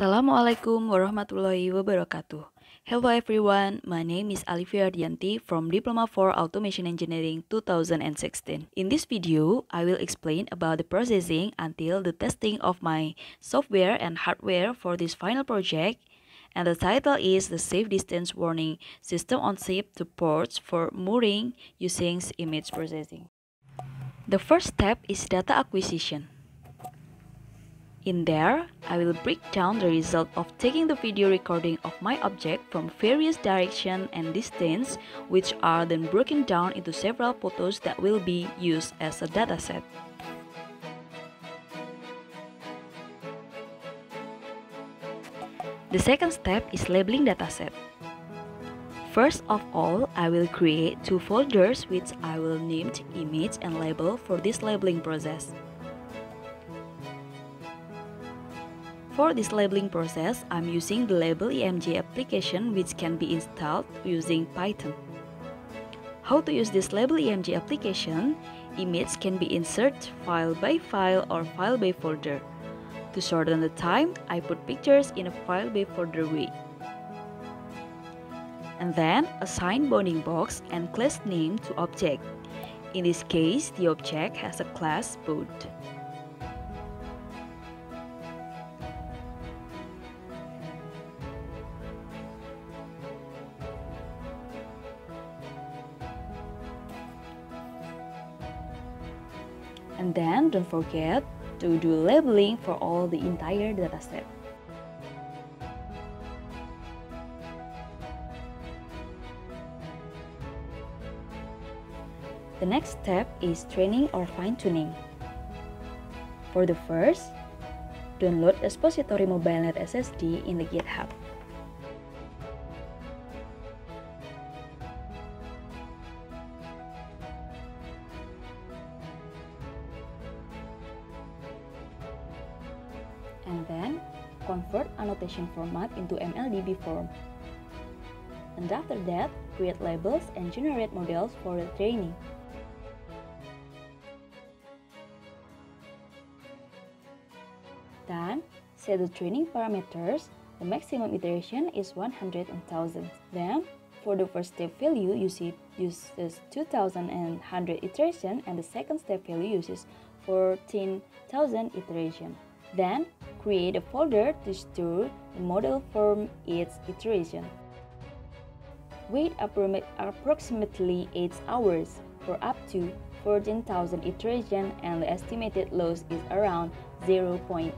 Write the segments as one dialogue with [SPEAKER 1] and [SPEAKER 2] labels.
[SPEAKER 1] Assalamualaikum warahmatullahi wabarakatuh. Hello everyone, my name is Alivia Ardianti from Diploma for Automation Engineering 2016. In this video, I will explain about the processing until the testing of my software and hardware for this final project. And the title is the Safe Distance Warning System on Chip to Ports for Mooring using Image Processing. The first step is data acquisition. In there, I will break down the result of taking the video recording of my object from various direction and distance, which are then broken down into several photos that will be used as a dataset. The second step is labeling dataset. First of all, I will create two folders which I will name image and label for this labeling process. For this labeling process, I'm using the Label EMG application which can be installed using Python. How to use this Label EMG application? Image can be inserted file by file or file by folder. To shorten the time, I put pictures in a file by folder way. And then assign bounding box and class name to object. In this case, the object has a class boat. And then don't forget to do labeling for all the entire dataset. The next step is training or fine-tuning. For the first, download Expository MobileNet SSD in the GitHub. And then, convert annotation format into MLDB form. And after that, create labels and generate models for the training. Then, set the training parameters. The maximum iteration is 100 and 1000. Then, for the first step value, uses 2100 iteration, and the second step value uses 14,000 iteration. Then, create a folder to store the model from each iteration. Wait approximately 8 hours for up to 14,000 iteration, and the estimated loss is around 0.8.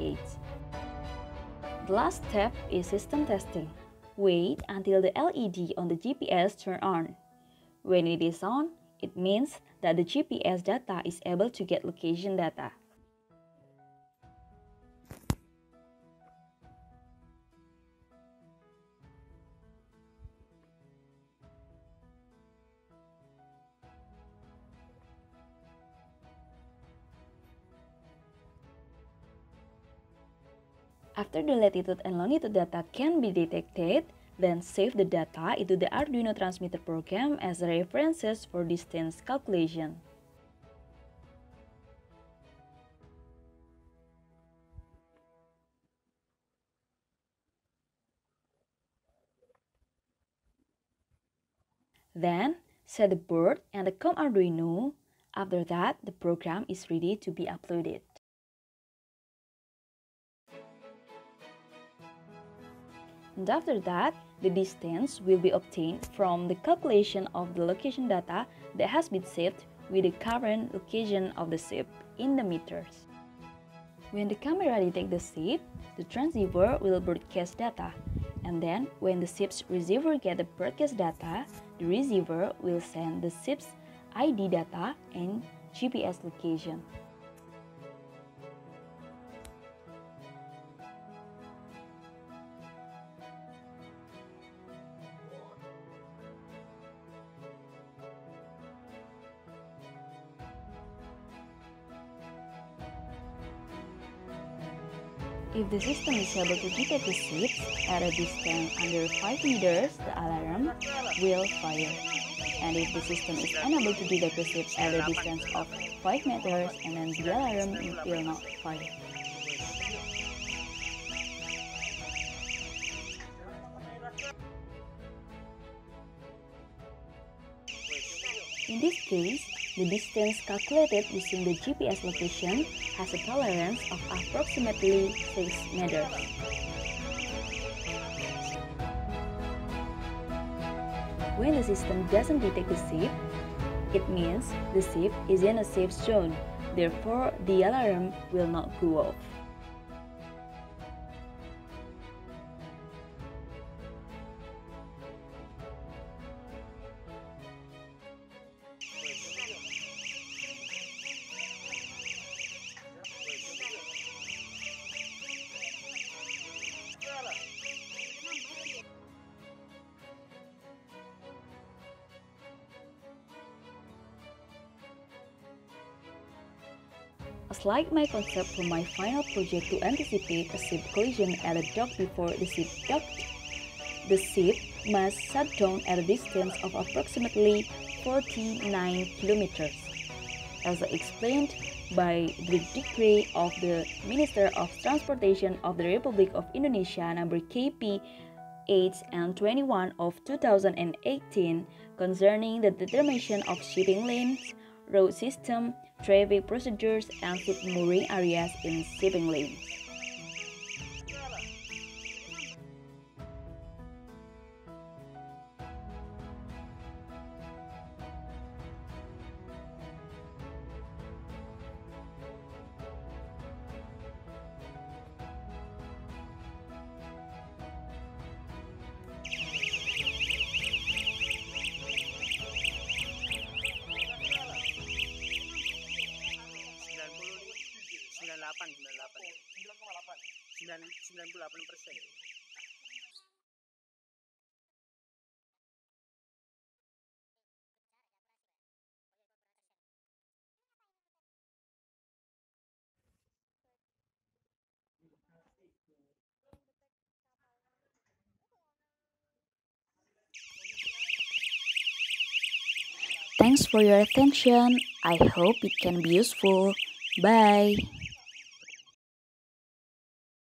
[SPEAKER 1] The last step is system testing. Wait until the LED on the GPS turns on. When it is on, it means that the GPS data is able to get location data. After the latitude and longitude data can be detected, then save the data into the Arduino transmitter program as references for distance calculation. Then, set the board and the COM Arduino. After that, the program is ready to be uploaded. And after that, the distance will be obtained from the calculation of the location data that has been saved with the current location of the ship in the meters. When the camera detects the ship, the transceiver will broadcast data. And then, when the ship's receiver gets the broadcast data, the receiver will send the ship's ID data and GPS location. If the system is able to detect the ships at a distance under 5 meters, the alarm will fire. And if the system is unable to detect the ships at a distance of 5 meters, and then the alarm will not fire. In this case, the distance calculated using the GPS location has a tolerance of approximately 6 meters. When the system doesn't detect the ship, it means the ship is in a safe zone, therefore the alarm will not go off. As like my concept for my final project to anticipate a ship collision at a dock before the ship docked, the ship must shut down at a distance of approximately 49 kilometers. As explained by the decree of the Minister of Transportation of the Republic of Indonesia number KP 8 and 21 of 2018 concerning the determination of shipping lanes, road system, traffic procedures, and ship mooring areas in shipping lanes. Thanks for your attention. I hope it can be useful. Bye.